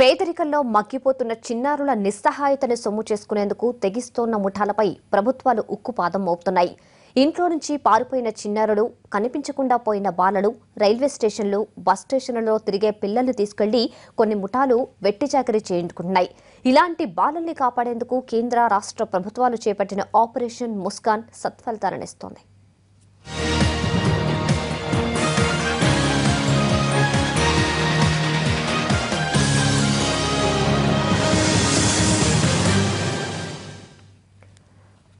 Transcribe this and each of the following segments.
పేదరికంలో మగ్గిపోతున్న చిన్నారుల నిస్సహాయతని సొమ్ము చేసుకునేందుకు తెగిస్తోన్న ముఠాలపై ప్రభుత్వాలు ఉక్కుపాదం మోపుతున్నాయి. ఇంట్లో నుంచి పారిపోయిన చిన్నారులు, కనిపించకుండా పోయిన బాలలు, రైల్వే స్టేషన్లు, బస్ స్టేషన్లలో తిరిగే పిల్లల్ని తీసుకెళ్లి కొన్ని ముఠాలు వెట్టిచాకరీ చేయించుకుంటున్నాయి. ఇలాంటి బాలల్ని కాపాడేందుకు కేంద్ర, రాష్ట్ర ప్రభుత్వాలు చేపట్టిన ఆపరేషన్ ముస్కాన్ సత్ఫలితాలనిస్తోంది.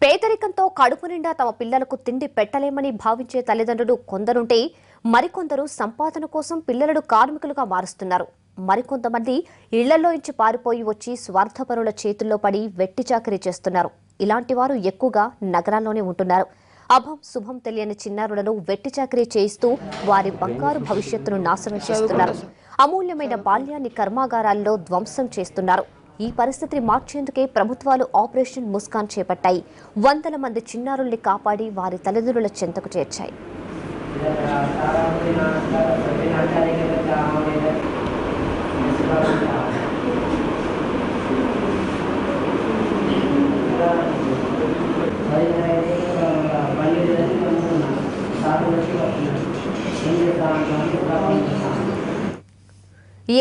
పేదరికంతో కడుపు నిండా తమ పిల్లలకు తిండి పెట్టలేమని భావించే తల్లిదండ్రులు కొందరుంటే, మరికొందరు సంపాదన కోసం పిల్లలను కార్మికులుగా మారుస్తున్నారు. మరికొంతమంది ఇళ్లలోంచి పారిపోయి వచ్చి స్వార్థపరుల చేతుల్లో పడి వెట్టిచాకరీ చేస్తున్నారు. ఇలాంటి వారు ఎక్కువగా నగరాల్లోనే ఉంటున్నారు. అభం శుభం తెలియని చిన్నారులను వెట్టిచాకరీ చేయిస్తూ వారి బంగారు భవిష్యత్తును నాశనం చేస్తున్నారు. అమూల్యమైన బాల్యాన్ని కర్మాగారాల్లో ధ్వంసం చేస్తున్నారు. ఈ పరిస్థితిని మార్చేందుకే ప్రభుత్వాలు ఆపరేషన్ ముస్కాన్ చేపట్టాయి. వందల మంది చిన్నారుల్ని కాపాడి వారి తల్లిదండ్రుల చెంతకు చేర్చాయి.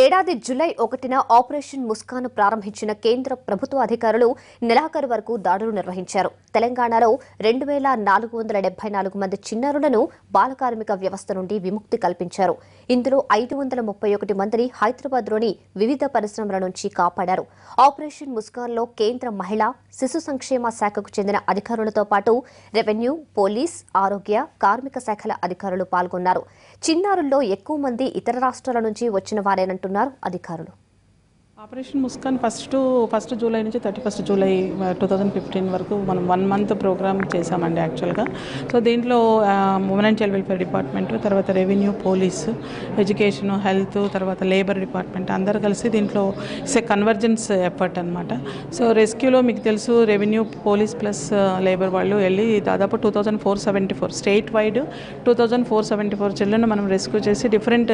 ఏడాది జూలై 1న ఆపరేషన్ ముస్కాన్ ప్రారంభించిన కేంద్ర ప్రభుత్వ అధికారులు నెలాఖరు వరకు దాడులు నిర్వహించారు. తెలంగాణలో 2474 మంది చిన్నారులను బాలకార్మిక వ్యవస్థ నుండి విముక్తి కల్పించారు. ఇందులో 531 మందిని హైదరాబాద్లోని వివిధ పరిశ్రమల నుంచి కాపాడారు. ఆపరేషన్ ముస్కాన్లో కేంద్ర మహిళా శిశు సంక్షేమ శాఖకు చెందిన అధికారులతో పాటు రెవెన్యూ, పోలీస్, ఆరోగ్య, కార్మిక శాఖల అధికారులు పాల్గొన్నారు. చిన్నారుల్లో ఎక్కువ మంది ఇతర రాష్ట్రాల నుంచి వచ్చిన వారేనంటున్నారు అధికారులు. ఆపరేషన్ ముస్కాన్ ఫస్ట్ జూలై నుంచి 31 జూలై 2015 వరకు మనం 1 మంత్ ప్రోగ్రామ్ చేశామండి యాక్చువల్గా. సో దీంట్లో women and child welfare department, తర్వాత రెవెన్యూ, పోలీస్, ఎడ్యుకేషన్, హెల్త్, తర్వాత లేబర్ డిపార్ట్మెంట్ అందరూ కలిసి దీంట్లో కన్వర్జెన్స్ ఎఫర్ట్ అనమాట. సో రెస్క్యూలో మీకు తెలుసు రెవెన్యూ, పోలీస్ ప్లస్ లేబర్ వాళ్ళు వెళ్ళి దాదాపు 2474 స్టేట్ వైడ్ 2474 చిల్డ్రన్ మనం రెస్క్యూ చేసి డిఫరెంట్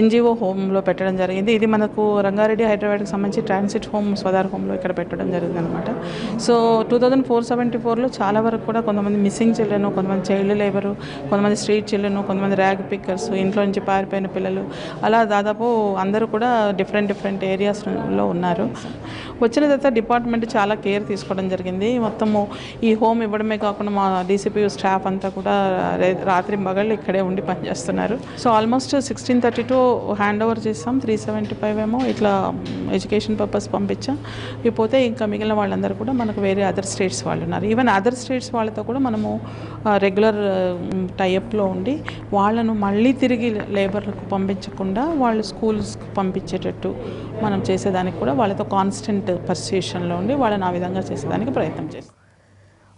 ఎన్జిఓ హోమ్లో పెట్టడం జరిగింది. ఇది మనకు రంగారెడ్డి, హైదరాబాద్ సంబంధించి ట్రాన్సిట్ హోమ్, స్వదార్ హోమ్లో ఇక్కడ పెట్టడం జరిగింది అనమాట. సో 2474లో చాలా వరకు కూడా కొంతమంది మిస్సింగ్ చిల్డ్రన్, కొంతమంది చైల్డ్ లేబరు, కొంతమంది స్ట్రీట్ చిల్డ్రన్, కొంతమంది ర్యాగ్ పిక్కర్స్, ఇంట్లో నుంచి పారిపోయిన పిల్లలు, అలా దాదాపు అందరూ కూడా డిఫరెంట్ ఏరియాస్లో ఉన్నారు. వచ్చిన తర్వాత డిపార్ట్మెంట్ చాలా కేర్ తీసుకోవడం జరిగింది. మొత్తము ఈ హోమ్ ఇవ్వడమే కాకుండా మా డీసీపీ స్టాఫ్ అంతా కూడా రాత్రి మగళ్ళు ఇక్కడే ఉండి పనిచేస్తున్నారు. సో ఆల్మోస్ట్ 1632 హ్యాండ్ ఓవర్ చేస్తాం, 375 ఏమో ఇట్లా ఎడ్యుకేషన్ పర్పస్ పంపించాం. ఇకపోతే ఇంకా మిగిలిన వాళ్ళందరూ కూడా మనకు వేరే అదర్ స్టేట్స్ వాళ్ళు ఉన్నారు. ఈవెన్ అదర్ స్టేట్స్ వాళ్ళతో కూడా మనము రెగ్యులర్ టైఅప్లో ఉండి వాళ్ళను మళ్ళీ తిరిగి లేబర్లకు పంపించకుండా వాళ్ళు స్కూల్స్కి పంపించేటట్టు మనం చేసేదానికి కూడా వాళ్ళతో కాన్స్టెంట్ పర్స్యూషన్లో ఉండి వాళ్ళని ఆ విధంగా చేసేదానికి ప్రయత్నం చేస్తాం.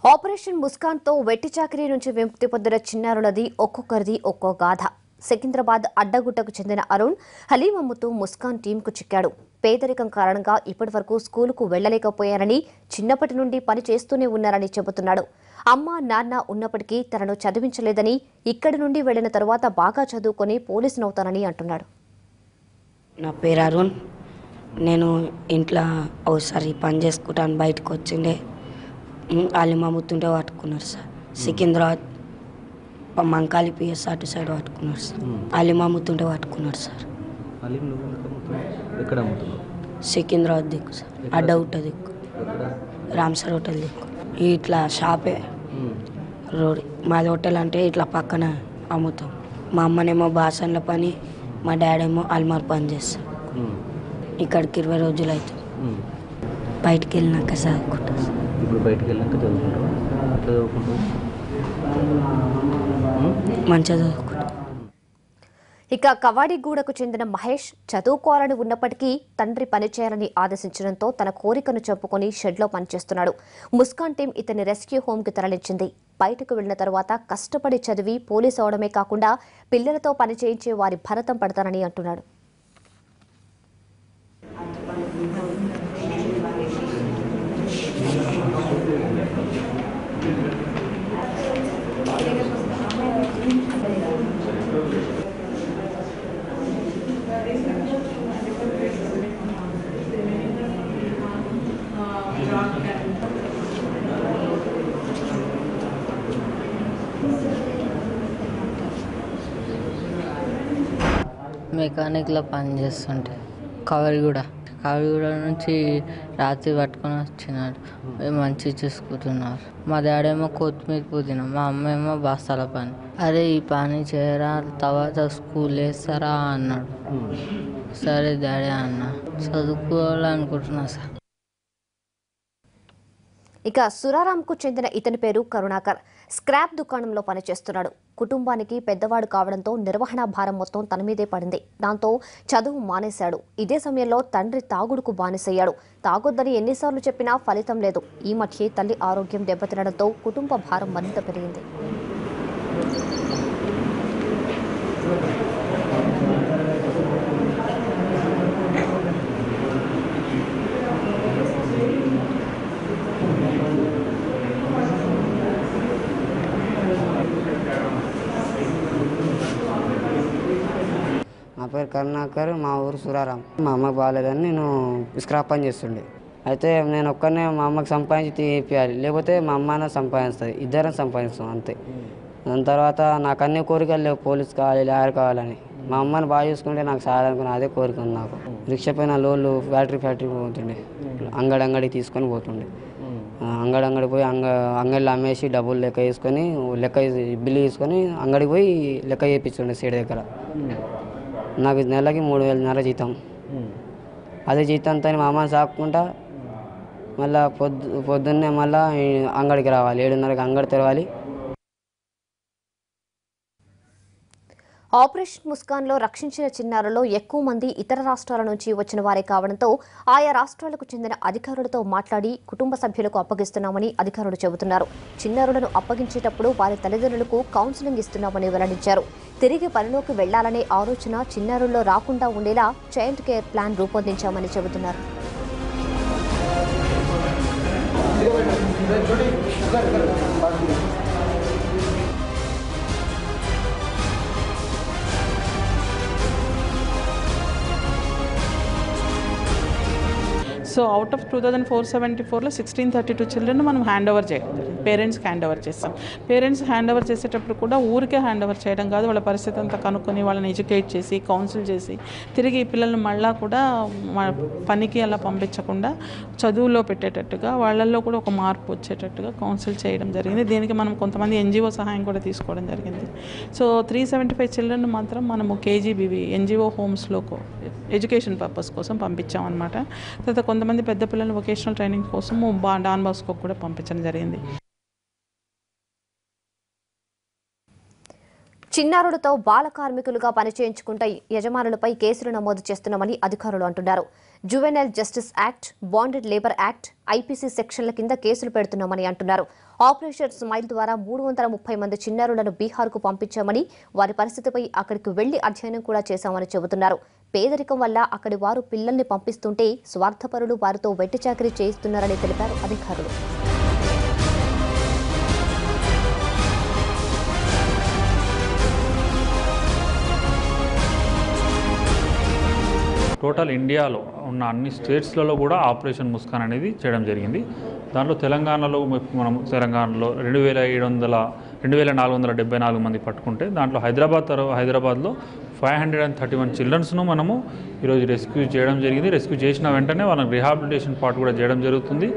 ఆపరేషన్ ముస్కాన్తో వెట్టిచాకరీ నుంచి విముక్తి పొందిన చిన్నారులది ఒక్కొక్కరిది ఒక్కో గాథ. సికింద్రాబాద్ అడ్డగుట్టకు చెందిన అరుణ్ హలీం అమ్ముతూ ముస్కాన్ టీంకు చిక్కాడు. పేదరికం కారణంగా ఇప్పటి వరకు స్కూలుకు వెళ్లలేకపోయారని, చిన్నప్పటి నుండి పని చేస్తూనే ఉన్నారని చెబుతున్నాడు. అమ్మ, నాన్న ఉన్నప్పటికీ తనను చదివించలేదని, ఇక్కడి నుండి వెళ్లిన తరువాత బాగా చదువుకొని పోలీసునవుతానని అంటున్నాడు. నా పేరు అరుణ్. నేను ఇంట్లో ఒకసారి పని చేసుకుంటాను బయటకు వచ్చిండే హలీం అమ్ముతుంటే పట్టుకున్నారు సార్. సికింద్రాబాద్ మంకాలి పిఎస్ అటు సైడ్ పట్టుకున్నారు సార్. హలీం అమ్ముతుంటే పట్టుకున్నారు సార్. సికింద్రాబాద్ దిక్కు సార్, అడ్డగుట్ట దిక్కు, రామ్సర్ హోటల్ దిక్కు. ఇట్లా షాపే రోడ్ మాది. హోటల్ అంటే ఇట్లా పక్కన అమ్ముతాం. మా అమ్మనేమో బాసన్ల పని, మా డాడీ ఏమో అల్మార్ పని చేస్తాం. ఇక్కడికి 20 రోజులు అవుతుంది. బయటికి వెళ్ళినాక చదువుకుంటా. మంచిగా చదువుకుంటా. ఇక కవాడిగూడకు చెందిన మహేష్ చదువుకోవాలని ఉన్నప్పటికీ తండ్రి పనిచేయాలని ఆదేశించడంతో తన కోరికను చంపుకొని షెడ్లో పనిచేస్తున్నాడు. ముస్కాన్ టీం ఇతని రెస్క్యూ హోమ్కి తరలించింది. బయటకు వెళ్లిన తర్వాత కష్టపడి చదివి పోలీసు అవడమే కాకుండా పిల్లలతో పని చేయించే వారి భరతం పడతానని అంటున్నాడు. మెకానిక్లో పని చేస్తుంటే కవరిగూడ నుంచి రాత్రి పట్టుకొని వచ్చినాడు. మంచిగా చూసుకుంటున్నారు. మా డాడీ ఏమో కొత్తిమీర పుదీనా, మా అమ్మ ఏమో బస్తాల పని. అరే ఈ పని చేయరా, తర్వాత స్కూల్ వేస్తారా అన్నాడు. సరే డాడీ అన్న, చదువుకోవాలనుకుంటున్నా సార్. ఇక సురారాంకు చెందిన ఇతని పేరు కరుణాకర్. స్క్రాప్ దుకాణంలో పనిచేస్తున్నాడు. కుటుంబానికి పెద్దవాడు కావడంతో నిర్వహణ భారం మొత్తం తన మీదే పడింది. దాంతో చదువు మానేశాడు. ఇదే సమయంలో తండ్రి తాగుడుకు బానిసయ్యాడు. తాగొద్దని ఎన్నిసార్లు చెప్పినా ఫలితం లేదు. ఈ మధ్య తల్లి ఆరోగ్యం దెబ్బతినడంతో కుటుంబ భారం మరింత పెరిగింది. నా పేరు కరుణాకర్, మా ఊరు సురారాం. మా అమ్మకి బాగాలేదని నేను స్క్రాప్ పని చేస్తుండే. అయితే నేను ఒక్కనే మా అమ్మకి సంపాదించి తీపియాలి, లేకపోతే మా అమ్మ సంపాదిస్తుంది, ఇద్దరం సంపాదిస్తాం అంతే. దాని తర్వాత నాకు అన్ని కోరికలు లేవు, పోలీస్ కావాలి, లాయర్ కావాలని. మా అమ్మని బాగా చూసుకుంటే నాకు సాధారణ అదే కోరిక ఉంది నాకు. రిక్షా పైన లోన్లు ఫ్యాక్టరీ పోతుండే, అంగడి తీసుకొని పోతుండే. అంగడి పోయి అంగడిలో అమ్మేసి డబ్బులు లెక్క బిల్లు తీసుకొని అంగడికి పోయి లెక్క చేయించుండే సీడ్ దగ్గర. నాకు నెలకి 3,000 జీతం. అదే జీతంతో మా అమ్మని సాక్కుంటా మళ్ళీ పొద్దున్నే మళ్ళీ అంగడికి రావాలి, 7:30కి అంగడి తెరవాలి. ఆపరేషన్ ముస్కాన్లో రక్షించిన చిన్నారుల్లో ఎక్కువ మంది ఇతర రాష్ట్రాల నుంచి వచ్చిన వారే కావడంతో ఆయా రాష్ట్రాలకు చెందిన అధికారులతో మాట్లాడి కుటుంబ సభ్యులకు అప్పగిస్తున్నామని అధికారులు చెబుతున్నారు. చిన్నారులను అప్పగించేటప్పుడు వారి తల్లిదండ్రులకు కౌన్సిలింగ్ ఇస్తున్నామని వెల్లడించారు. తిరిగి పనిలోకి వెళ్లాలనే ఆలోచన చిన్నారుల్లో రాకుండా ఉండేలా చైల్డ్ కేర్ ప్లాన్ రూపొందించామని చెబుతున్నారు. సో అవుట్ ఆఫ్ 2,474లో 1,632 చిల్డ్రన్ మనం హ్యాండ్ ఓవర్ చేయాలి, పేరెంట్స్కి హ్యాండ్ ఓవర్ చేస్తాం. పేరెంట్స్ హ్యాండ్ ఓవర్ చేసేటప్పుడు కూడా ఊరికే హ్యాండ్ ఓవర్ చేయడం కాదు, వాళ్ళ పరిస్థితి అంతా కనుక్కొని వాళ్ళని ఎడ్యుకేట్ చేసి కౌన్సిల్ చేసి తిరిగి ఈ పిల్లల్ని మళ్ళా కూడా పనికి అలా పంపించకుండా చదువులో పెట్టేటట్టుగా వాళ్ళల్లో కూడా ఒక మార్పు వచ్చేటట్టుగా కౌన్సిల్ చేయడం జరిగింది. దీనికి మనం కొంతమంది ఎన్జిఓ సహాయం కూడా తీసుకోవడం జరిగింది. సో 375 చిల్డ్రన్ మాత్రం మనము కేజీబీవి ఎన్జిఓ హోమ్స్లో ఎడ్యుకేషన్ పర్పస్ కోసం పంపించామన్నమాట. తర్వాత కొంతమంది పెద్ద పిల్లలు వొకేషనల్ ట్రైనింగ్ కోసం డాన్ బాస్కో కూడా పంపించడం జరిగింది. చిన్నారులతో బాల కార్మికులుగా పనిచేయించుకుంటే యజమానులపై కేసులు నమోదు చేస్తున్నామని అధికారులు అంటున్నారు. Juvenile justice act, bonded labour act, IPC సెక్షన్ల కింద కేసులు పెడుతున్నామని అంటున్నారు. ఆపరేషన్ స్మైల్ ద్వారా 330 మంది చిన్నారులను బీహార్కు పంపించామని, వారి పరిస్థితిపై అక్కడికి వెళ్లి అధ్యయనం కూడా చేశామని చెబుతున్నారు. పేదరికం వల్ల అక్కడి వారు పిల్లల్ని పంపిస్తుంటే స్వార్థపరులు వారితో వెట్టి చాకరీ చేయిస్తున్నారని తెలిపారు అధికారులు. టోటల్ ఇండియాలో ఉన్న అన్ని స్టేట్స్లలో కూడా ఆపరేషన్ ముస్కాన్ అనేది చేయడం జరిగింది. దాంట్లో తెలంగాణలో 2,474 మంది పట్టుకుంటే దాంట్లో హైదరాబాద్లో 531 చిల్డ్రన్స్ను మనము ఈరోజు రెస్క్యూ చేయడం జరిగింది. రెస్క్యూ చేసిన వెంటనే వాళ్ళకి రిహాబిలిటేషన్ పార్ట్ కూడా చేయడం జరుగుతుంది.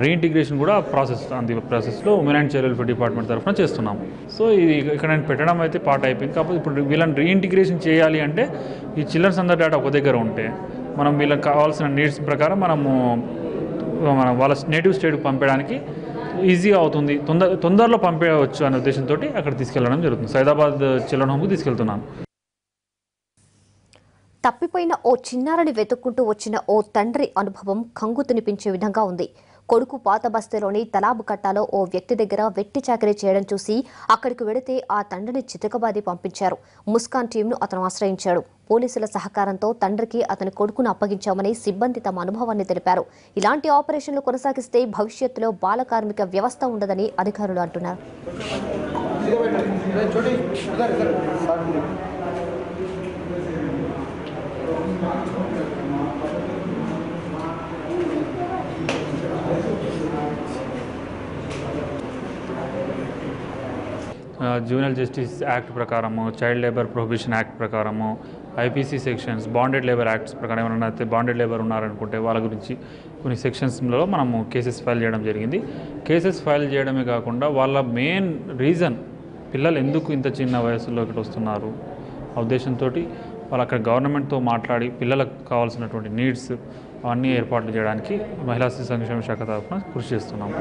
రీఇంటిగ్రేషన్ కూడా ప్రాసెస్లో women and child welfare department తరఫున చేస్తున్నాము. సో ఇది ఇక్కడ నేను పెట్టడం అయితే పార్ట్ అయిపోయింది. కాకపోతే ఇప్పుడు వీళ్ళని రీఇంటిగ్రేషన్ చేయాలి అంటే ఈ చిల్డ్రన్స్ అందరి డేటా ఒక దగ్గర ఉంటే మనం వీళ్ళకి కావాల్సిన నీడ్స్ ప్రకారం మనం వాళ్ళ నేటివ్ స్టేట్కి పంపడానికి ఈజీగా అవుతుంది, తొందరలో పంపేయవచ్చు అనే ఉద్దేశంతో అక్కడ తీసుకెళ్లడం జరుగుతుంది. సైదాబాద్ చిల్డ్రన్ హోమ్కి తీసుకెళ్తున్నాను. తప్పిపోయిన ఓ చిన్నారిని వెతుక్కుంటూ వచ్చిన ఓ తండ్రి అనుభవం కంగు తినిపించే విధంగా ఉంది. కొడుకు పాత బస్తీలోని తలాబు కట్టాలో ఓ వ్యక్తి దగ్గర వెట్టి చాకరీ చేయడం చూసి అక్కడికి వెడితే ఆ తండ్రిని చితకబాది పంపించారు. ముస్కాన్ టీంను అతను ఆశ్రయించాడు. పోలీసుల సహకారంతో తండ్రికి అతని కొడుకును అప్పగించామని సిబ్బంది తమ అనుభవాన్ని తెలిపారు. ఇలాంటి ఆపరేషన్లు కొనసాగిస్తే భవిష్యత్తులో బాల కార్మిక వ్యవస్థ ఉండదని అధికారులు అంటున్నారు. జూవెనైల్ జస్టిస్ యాక్ట్ ప్రకారము, చైల్డ్ లేబర్ ప్రొహిబిషన్ యాక్ట్ ప్రకారము, IPC sections, bonded labour acts ప్రకారం ఏమైనా అయితే బాండెడ్ లేబర్ ఉన్నారనుకుంటే వాళ్ళ గురించి కొన్ని సెక్షన్స్లో మనము కేసెస్ ఫైల్ చేయడం జరిగింది. కేసెస్ ఫైల్ చేయడమే కాకుండా వాళ్ళ మెయిన్ రీజన్ పిల్లలు ఎందుకు ఇంత చిన్న వయసులోకి వస్తున్నారు ఆ ఉద్దేశంతో వాళ్ళు అక్కడ గవర్నమెంట్తో మాట్లాడి పిల్లలకు కావాల్సినటువంటి నీడ్స్ అవన్నీ ఏర్పాట్లు చేయడానికి మహిళా శిశు సంక్షేమ శాఖ తరఫున కృషి చేస్తున్నాము.